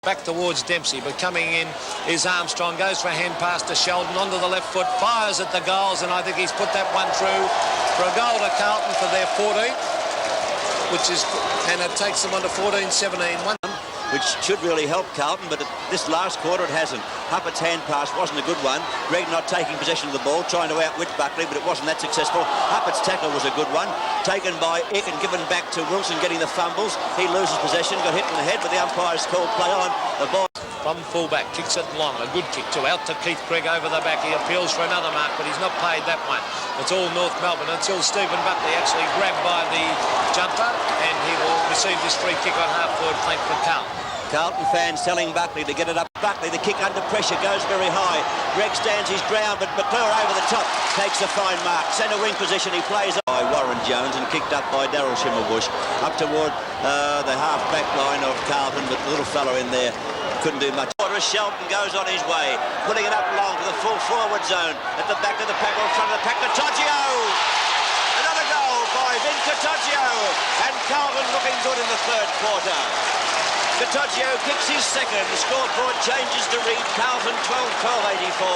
Back towards Dempsey, but coming in is Armstrong, goes for a hand pass to Sheldon, onto the left foot, fires at the goals, and I think he's put that one through for a goal to Carlton for their 14th, and it takes them on to 14-17. Which should really help Carlton, but this last quarter it hasn't. Huppert's hand pass wasn't a good one. Greg not taking possession of the ball, trying to outwit Buckley, but it wasn't that successful. Huppert's tackle was a good one, taken by Ick and given back to Wilson, getting the fumbles. He loses possession, got hit in the head, but the umpire's called play on. The ball from fullback, kicks it long, a good kick too, out to Keith Craig over the back. He appeals for another mark, but he's not paid that one. It's all North Melbourne until Stephen Buckley actually grabbed by the jumper, and he will receive this free kick on half-forward flank for Carlton. Carlton fans telling Buckley to get it up. Buckley, the kick under pressure, goes very high. Greg stands his ground, but McClure over the top takes a fine mark. Centre wing position, he plays by Warren Jones and kicked up by Daryl Schimmelbusch up toward the half-back line of Carlton, but the little fellow in there couldn't do much. Sheldon goes on his way, putting it up long to the full forward zone. At the back of the pack, or in front of the pack, Cottagio! Another goal by Vin Cottagio, and Carlton looking good in the third quarter. Cottagio kicks his second. The scoreboard changes to read Carlton 12-12-84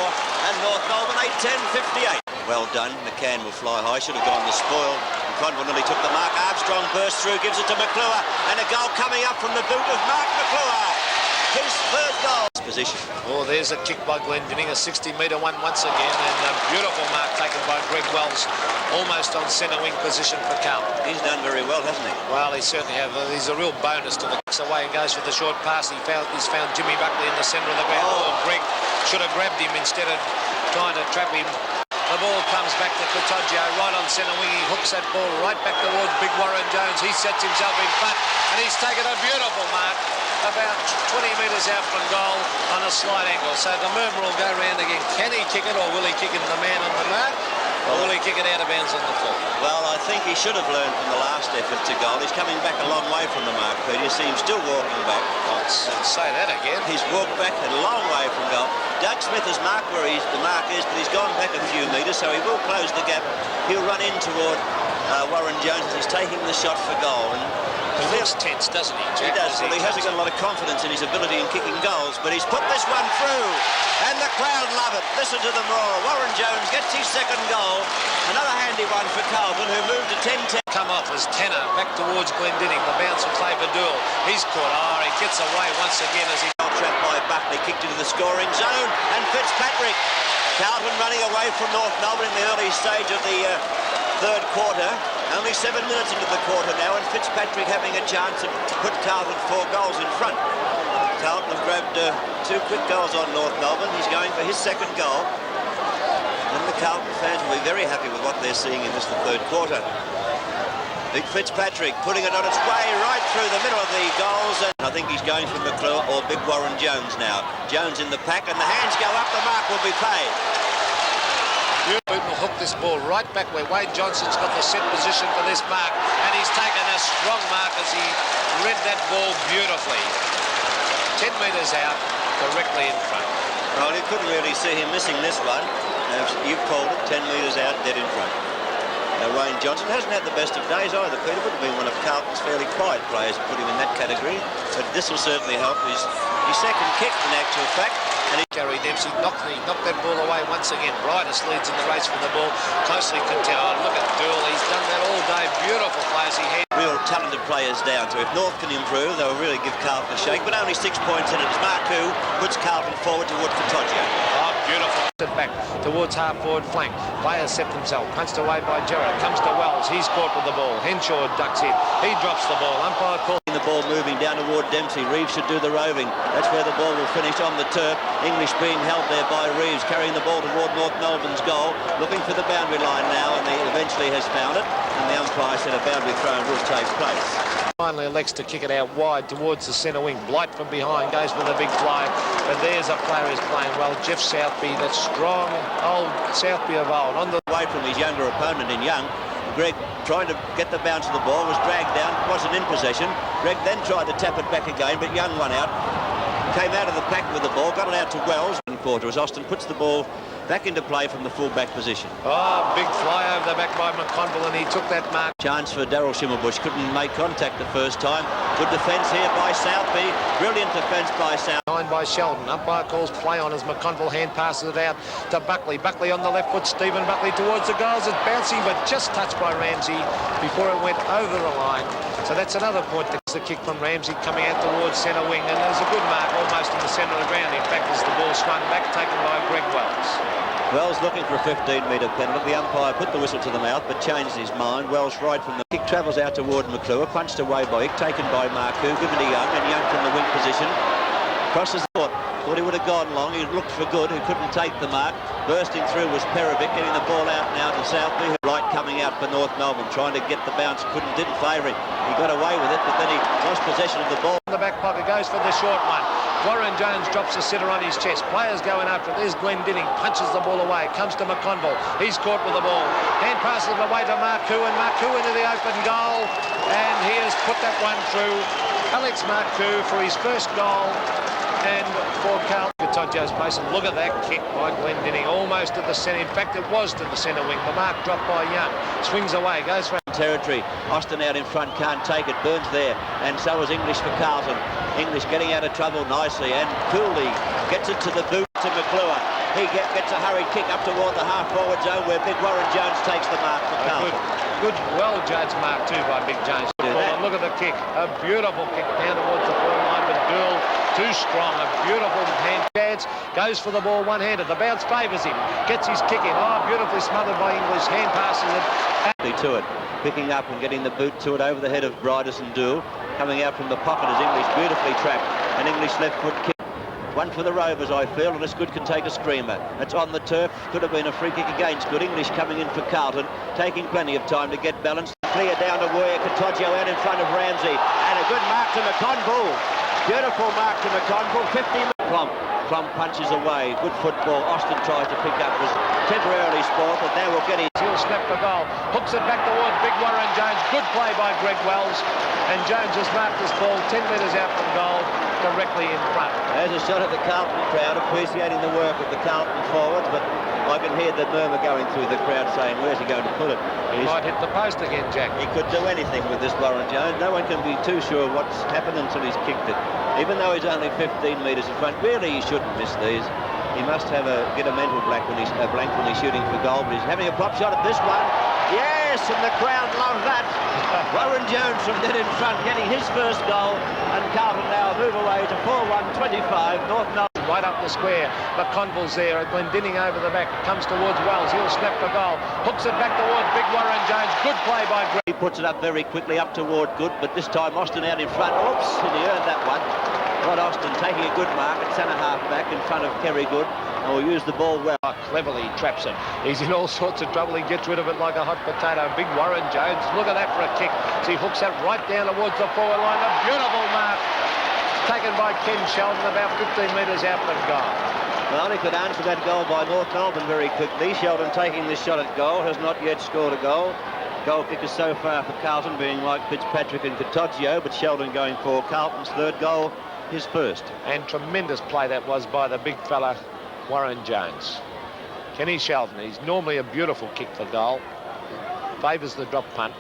and North Melbourne 8-10-58. Well done. McCann will fly high. Should have gone the spoil. Conwell nearly took the mark. Armstrong bursts through, gives it to McClure, and a goal coming up from the boot of Mark McClure. His third goal. Position. Oh, there's a kick by Glendinning, a 60-metre one once again, and a beautiful mark taken by Greg Wells, almost on centre wing position for Carlton. He's done very well, hasn't he? Well, he certainly has. He's a real bonus to the kicks away and goes for the short pass. He's found Jimmy Buckley in the centre of the ground. Oh, Greg should have grabbed him instead of trying to trap him. The ball comes back to Cottagio, right on centre wing. He hooks that ball right back towards Big Warren Jones. He sets himself in front, and he's taken a beautiful mark about 20 metres out from goal on a slight angle. So the murmur will go round again. Can he kick it, or will he kick it in the man on the mark, or will he kick it out of bounds on the floor? Well, I think he should have learned from the last effort to goal. He's coming back a long way from the mark, Peter. You see him still walking back. Let's say that again. He's walked back a long way from goal. Doug Smith has marked where the mark is, but he's gone back a few metres, so he will close the gap. He'll run in toward Warren Jones. He's taking the shot for goal. And he looks tense, doesn't he, Jack? He does. Well, he hasn't got a lot of confidence in his ability in kicking goals, but he's put this one through, and the crowd love it. Listen to them roar. Warren Jones gets his second goal. Another handy one for Carlton, who moved to 10-10. Come off as Tanner back towards Glendinning. The bounce of Claver Dool. He's caught. Oh, he gets away once again as he trapped by Buckley, kicked into the scoring zone, and Fitzpatrick. Carlton running away from North Melbourne in the early stage of the third quarter. Only 7 minutes into the quarter now, and Fitzpatrick having a chance to put Carlton 4 goals in front. Carlton have grabbed 2 quick goals on North Melbourne. He's going for his second goal. And the Carlton fans will be very happy with what they're seeing in this third quarter. Big Fitzpatrick putting it on its way right through the middle of the goals. And I think he's going for McClure or Big Warren Jones now. Jones in the pack, and the hands go up. The mark will be paid. Newton will hook this ball right back where Wade Johnson's got the set position for this mark, and he's taken a strong mark as he read that ball beautifully. 10 metres out, directly in front. Well, you couldn't really see him missing this one. You've called it 10 metres out, dead in front. Wayne Johnson hasn't had the best of days either, Peter. Would have been one of Carlton's fairly quiet players to put him in that category, but this will certainly help. His second kick, in actual fact. And Gary Dempsey knocked that ball away once again. Brightest leads in the race for the ball. Closely contested. Oh, look at Dool. He's done that all day. Beautiful players he had. Real talented players down. So if North can improve, they'll really give Carlton a shake. But only 6 points in it. It's Marku puts Carlton forward towards Cottagio. Oh, beautiful. Back towards half-forward flank. Player stepped himself. Punched away by Gerrard. Comes to Wells. He's caught with the ball. Henshaw ducks in. He drops the ball. Umpire calls. The ball moving down toward Dempsey. Reeves should do the roving. That's where the ball will finish, on the turf. English being held there by Reeves, carrying the ball toward North Melbourne's goal, looking for the boundary line now, and he eventually has found it, and the umpire said a boundary throw will take place. Finally elects to kick it out wide towards the centre wing. Blight from behind goes for the big fly, but there's a player who's playing well, Geoff Southby, that strong old Southby of old. On the way from his younger opponent in Young, Greg trying to get the bounce of the ball, was dragged down, wasn't in possession. Greg then tried to tap it back again, but Young won out. Came out of the pack with the ball, got it out to Wells. Quarter as Austin puts the ball Back into play from the full-back position. Oh, big fly over the back by McConville, and he took that mark. Chance for Daryl Schimmelbusch. Couldn't make contact the first time. Good defence here by Southby. Brilliant defence by Southby. Nine by Sheldon. Umpire calls play on as McConville hand passes it out to Buckley. Buckley on the left foot. Stephen Buckley towards the goals. It's bouncing, but just touched by Ramsey before it went over the line. So that's another point. That's the kick from Ramsey coming out towards centre wing, and there's a good mark almost in the centre of the ground. In fact, as the ball swung back, taken by Greg Wells. Wells looking for a 15-metre penalty. The umpire put the whistle to the mouth but changed his mind. Wells right from the kick travels out toward McClure, punched away by Ick, taken by Marku, given to Young, and Young from the wing position. Crosses the foot. Thought he would have gone long. He looked for good. He couldn't take the mark. Bursting through was Perovic, getting the ball out now to Southby. Right coming out for North Melbourne, trying to get the bounce. Didn't favour him. He got away with it, but then he lost possession of the ball. In the back pocket, goes for the short one. Warren Jones drops the sitter on his chest. Players going after it. There's Glendinning, punches the ball away. Comes to McConville. He's caught with the ball. Hand passes it away to Marku, and Marku into the open goal. And he has put that one through. Alex Marku for his first goal. And for Carlton, Todjo's place, and look at that kick by Glendinning, almost to the centre. In fact, it was to the centre wing. The mark dropped by Young. Swings away, goes for territory. Austin out in front, can't take it. Burns there, and so is English for Carlton. English getting out of trouble nicely, and Cooley gets it to the boot to McClure. He gets a hurried kick up toward the half-forward zone where Big Warren Jones takes the mark for Carlton. Good, well-judged mark too by Big Jones. Look at the kick, a beautiful kick down towards the forward line, but Dool too strong, a beautiful hand chance, goes for the ball one-handed. The bounce favours him, gets his kick in. Oh, beautifully smothered by English, hand passes it. To it, picking up and getting the boot to it over the head of Bridus and Dool. Coming out from the pocket is English, beautifully trapped. An English left foot kick. One for the Rovers, I feel, and this Good can take a screamer. It's on the turf, could have been a free kick against Good. English coming in for Carlton, taking plenty of time to get balanced. Clear down to Warrior, Katoggio out in front of Ramsey. And a good mark to McConville. Beautiful mark to McConville, 50 Plum punches away, good football. Austin tries to pick up, was temporarily spoiled, but now we'll get his. He'll snap the goal, hooks it back towards Big Warren Jones. Good play by Greg Wells, and Jones has marked this ball 10 metres out from goal, directly in front. There's a shot at the Carlton crowd, appreciating the work of the Carlton forwards, but I can hear the murmur going through the crowd saying, where's he going to put it? He might hit the post again, Jack. He could do anything with this Warren Jones. No one can be too sure what's happened until he's kicked it. Even though he's only 15 metres in front, really he shouldn't miss these. He must get a mental blank when he's shooting for goal, but he's having a prop shot at this one. Yes, and the crowd love that. Warren Jones from dead in front getting his first goal, and Carlton now move away to 4-1-25. North Melbourne. Right up the square, McConville's there, Glendinning over the back, comes towards Wells, he'll snap the goal, hooks it back towards Big Warren Jones. Good play by Greg. He puts it up very quickly up toward Good, but this time Austin out in front. Oops, and he earned that one. Rod Austin taking a good mark at centre half back in front of Kerry Good, and will use the ball well. Cleverly traps it. He's in all sorts of trouble. He gets rid of it like a hot potato. Big Warren Jones, look at that for a kick. So he hooks that right down towards the forward line. A beautiful mark taken by Ken Sheldon, about 15 metres out from goal. Well, he could answer that goal by North Melbourne very quickly. Sheldon taking this shot at goal, has not yet scored a goal. Goal kickers so far for Carlton being like Fitzpatrick and Katoggio, but Sheldon going for Carlton's third goal, his first. And tremendous play that was by the big fella, Warren Jones. Kenny Sheldon, he's normally a beautiful kick for goal. Favours the drop punt.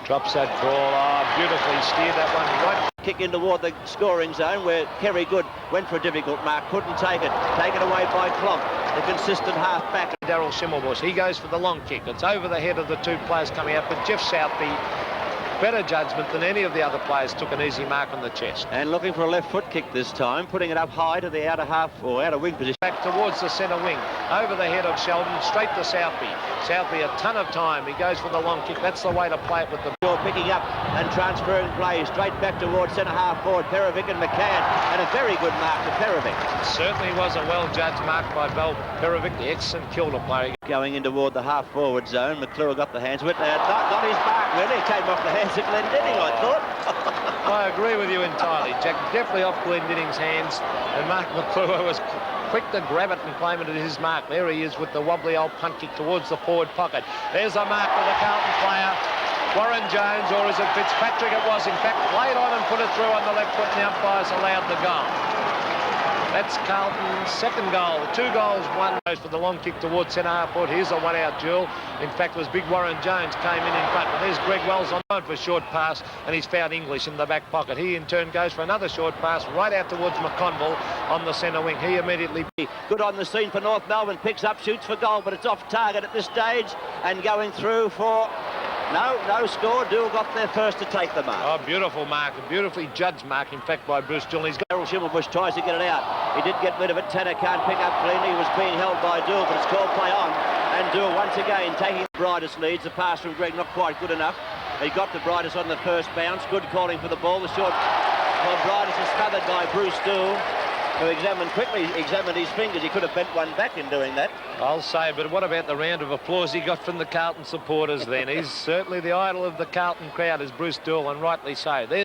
Drops that ball, beautifully steered that one right. Kick in toward the scoring zone where Kerry Good went for a difficult mark, couldn't take it. Taken away by Klomp, the consistent half-back. Daryl Schimmelbusch, he goes for the long kick. It's over the head of the two players coming out, but Geoff Southby, better judgment than any of the other players, took an easy mark on the chest. And looking for a left foot kick this time, putting it up high to the outer half or outer wing position. Back towards the centre wing, over the head of Sheldon, straight to Southby. Southby a ton of time, he goes for the long kick. That's the way to play it with the ball. Picking up and transferring play straight back towards centre half forward, Perovic and McCann, and a very good mark to Perovic. Certainly was a well-judged mark by Perovic, the excellent Kilda player. Going in toward the half forward zone, McClure got the hands with it. Not his mark really, it came off the hands of Glendinning, I thought. I agree with you entirely, Jack. Definitely off Glendinning's hands, and Mark McClure was quick to grab it and claim it as his mark. There he is with the wobbly old punt kick towards the forward pocket. There's a mark for the Carlton player, Warren Jones, or is it Fitzpatrick? It was, in fact, played on and put it through on the left foot, and the umpires allowed the goal. That's Carlton's second goal. 2 goals, 1 goes for the long kick towards centre half forward. Here's a one-out duel. In fact, it was big Warren Jones came in front. And there's Greg Wells on for a short pass, and he's found English in the back pocket. He in turn goes for another short pass right out towards McConville on the centre wing. He immediately... Good on the scene for North Melbourne. Picks up, shoots for goal, but it's off target at this stage and going through for... No score. Doull got there first to take the mark. Oh, beautiful mark. A beautifully judged mark, in fact, by Bruce Doull. He's got... Errol Schimmelbusch tries to get it out. He did get rid of it. Tanner can't pick up cleanly. He was being held by Doull, but it's called play on. And Doull once again taking Bridus leads. The pass from Greg not quite good enough. He got to Bridus on the first bounce. Good calling for the ball. The short... Well, Bridus is smothered by Bruce Doull, who quickly examined his fingers. He could have bent one back in doing that. I'll say, but what about the round of applause he got from the Carlton supporters then? He's certainly the idol of the Carlton crowd, is Bruce Doull, and rightly so. There's